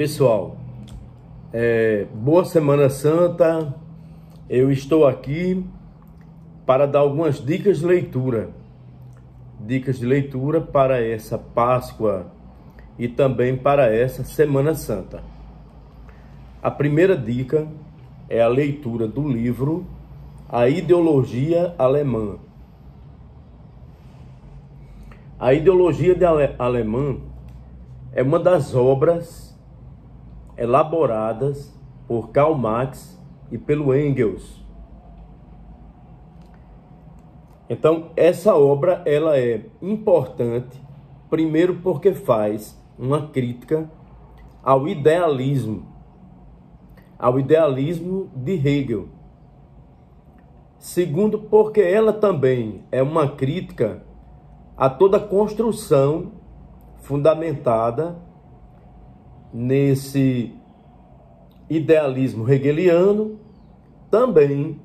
Pessoal, boa Semana Santa. Eu estou aqui para dar algumas dicas de leitura. Dicas de leitura para essa Páscoa e também para essa Semana Santa. A primeira dica é a leitura do livro A Ideologia Alemã. A Ideologia Alemã é uma das obras elaboradas por Karl Marx e pelo Engels. Então, essa obra ela é importante, primeiro porque faz uma crítica ao idealismo de Hegel. Segundo, porque ela também é uma crítica a toda a construção fundamentada nesse idealismo hegeliano, também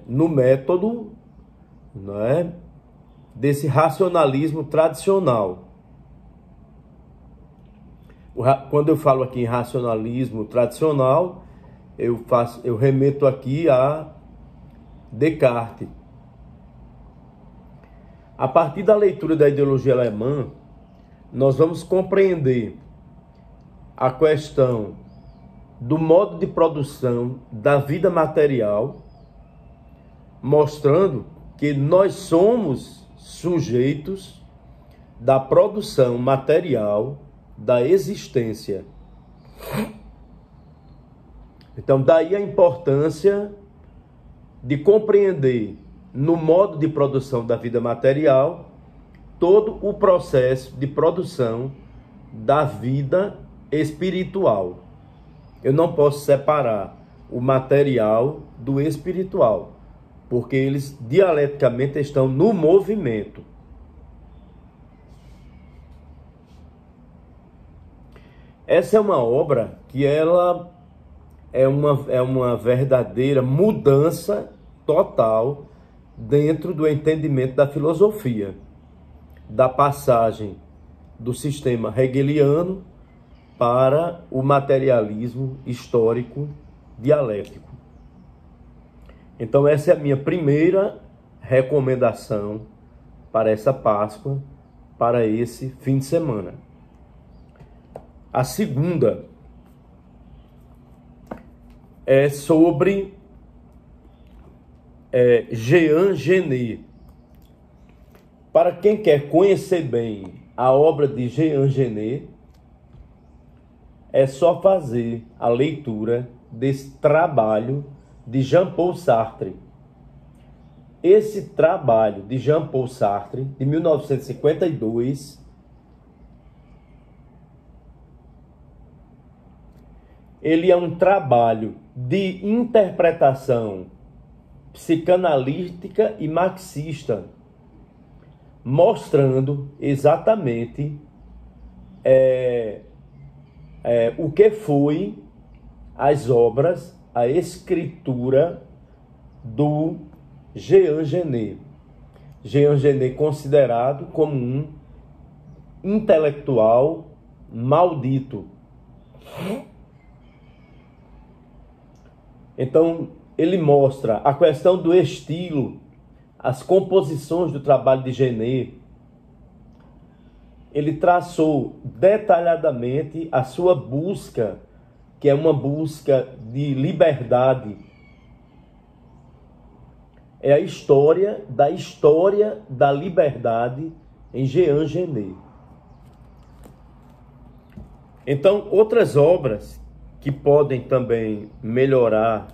no método, não é, desse racionalismo tradicional. Quando eu falo aqui em racionalismo tradicional, eu remeto aqui a Descartes. A partir da leitura da ideologia alemã, nós vamos compreender a questão do modo de produção da vida material, mostrando que nós somos sujeitos da produção material da existência. Então, daí a importância de compreender no modo de produção da vida material todo o processo de produção da vida espiritual. Eu não posso separar o material do espiritual, porque eles dialeticamente estão no movimento. Essa é uma obra que ela é uma verdadeira mudança total dentro do entendimento da filosofia, da passagem do sistema hegeliano para o materialismo histórico dialético. Então essa é a minha primeira recomendação para essa Páscoa, para esse fim de semana. A segunda é sobre Jean Genet. Para quem quer conhecer bem a obra de Jean Genet, é só fazer a leitura desse trabalho de Jean-Paul Sartre. Esse trabalho de Jean-Paul Sartre, de 1952, ele é um trabalho de interpretação psicanalítica e marxista, mostrando exatamente o que foi as obras, a escritura do Jean Genet. Jean Genet considerado como um intelectual maldito. Então, ele mostra a questão do estilo, as composições do trabalho de Genet. Ele traçou detalhadamente a sua busca, que é uma busca de liberdade. É a história da liberdade em Jean Genet. Então, outras obras que podem também melhorar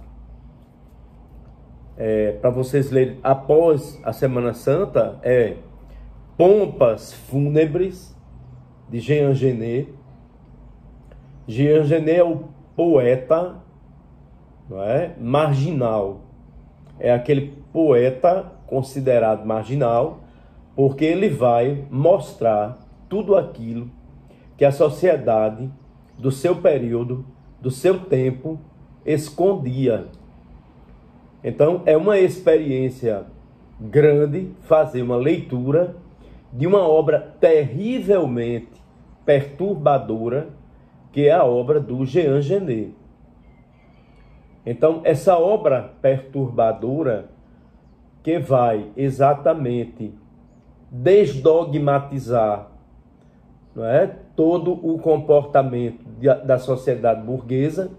para vocês lerem após a Semana Santa é Pompas Fúnebres, de Jean Genet. Jean Genet é o poeta, não é, marginal. É aquele poeta considerado marginal, porque ele vai mostrar tudo aquilo que a sociedade do seu período, do seu tempo, escondia. Então, é uma experiência grande fazer uma leitura de uma obra terrivelmente perturbadora, que é a obra do Jean Genet. Então, essa obra perturbadora que vai exatamente desdogmatizar, não é, todo o comportamento da sociedade burguesa,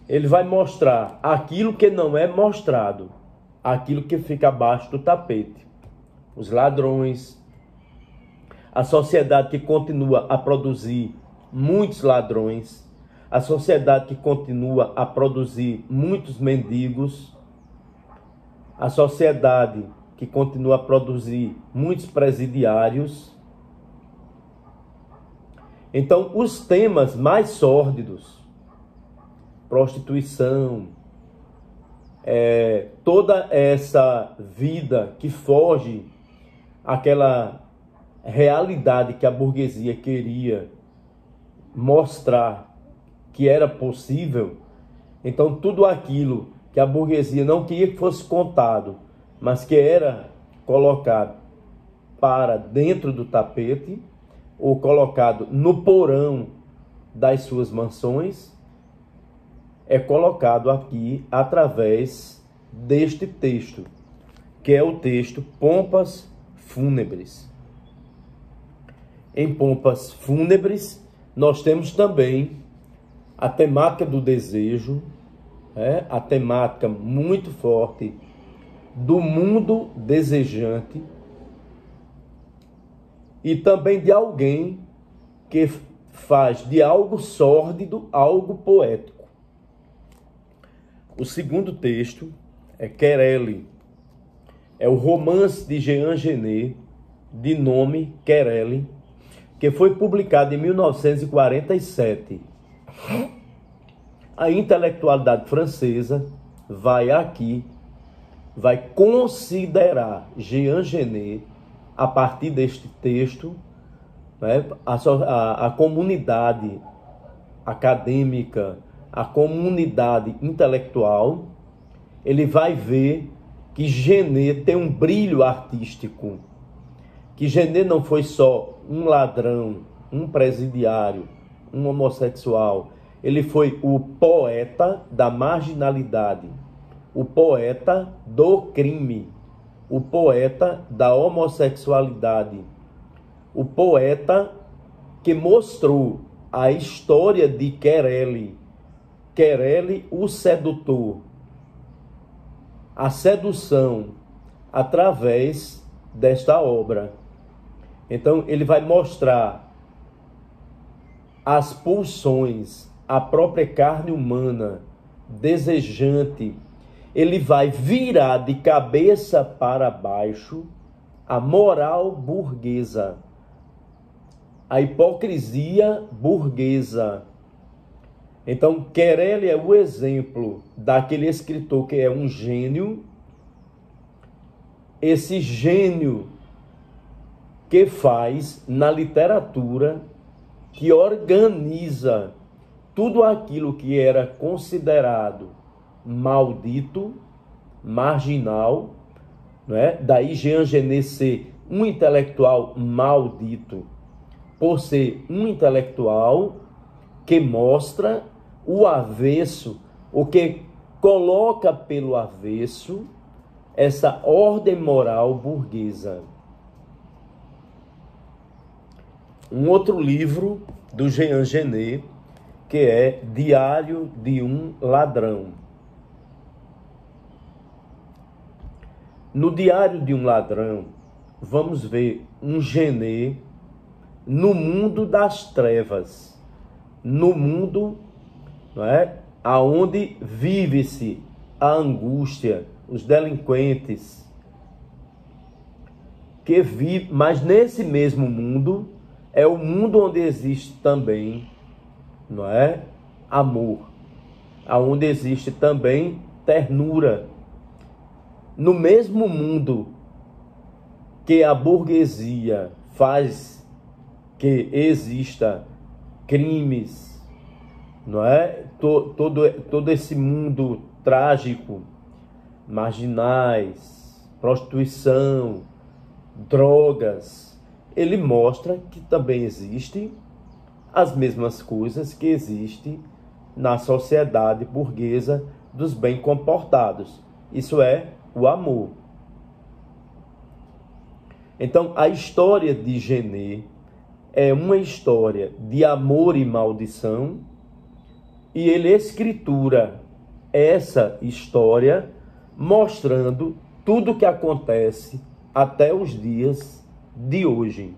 ele vai mostrar aquilo que não é mostrado, aquilo que fica abaixo do tapete. Os ladrões, a sociedade que continua a produzir muitos ladrões, a sociedade que continua a produzir muitos mendigos, a sociedade que continua a produzir muitos presidiários. Então, os temas mais sórdidos, prostituição, toda essa vida que foge àquela realidade que a burguesia queria mostrar que era possível. Então, tudo aquilo que a burguesia não queria que fosse contado, mas que era colocado para dentro do tapete, ou colocado no porão das suas mansões, é colocado aqui através deste texto, que é o texto Pompas Fúnebres. Em Pompas Fúnebres, nós temos também a temática do desejo, a temática muito forte do mundo desejante, e também de alguém que faz de algo sórdido algo poético. O segundo texto é Querelle, é o romance de Jean Genet, de nome Querelle, que foi publicado em 1947. A intelectualidade francesa vai considerar Jean Genet, a partir deste texto, né, a comunidade acadêmica, a comunidade intelectual, ele vai ver que Genet tem um brilho artístico, que Genet não foi só um ladrão, um presidiário, um homossexual, ele foi o poeta da marginalidade, o poeta do crime, o poeta da homossexualidade, o poeta que mostrou a história de Querelle, Querelle o sedutor, a sedução através desta obra. Então ele vai mostrar as pulsões, a própria carne humana desejante. Ele vai virar de cabeça para baixo a moral burguesa, a hipocrisia burguesa. Então, Querelle é o exemplo daquele escritor que é um gênio, esse gênio que faz na literatura, que organiza tudo aquilo que era considerado maldito, marginal, não é? Daí Jean Genet ser um intelectual maldito, por ser um intelectual que mostra o avesso, o que coloca pelo avesso essa ordem moral burguesa. Um outro livro do Jean Genet, que é Diário de um Ladrão. No Diário de um Ladrão, vamos ver um Genet no mundo das trevas, no mundo, não é, aonde vive-se a angústia, os delinquentes, que vive, mas nesse mesmo mundo é o mundo onde existe também, não é, amor, aonde existe também ternura. No mesmo mundo que a burguesia faz que exista crimes, não é? Todo esse mundo trágico, marginais, prostituição, drogas, ele mostra que também existe as mesmas coisas que existem na sociedade burguesa dos bem comportados. Isso é o amor. Então, a história de Genê é uma história de amor e maldição, e ele escritura essa história mostrando tudo o que acontece até os dias de hoje.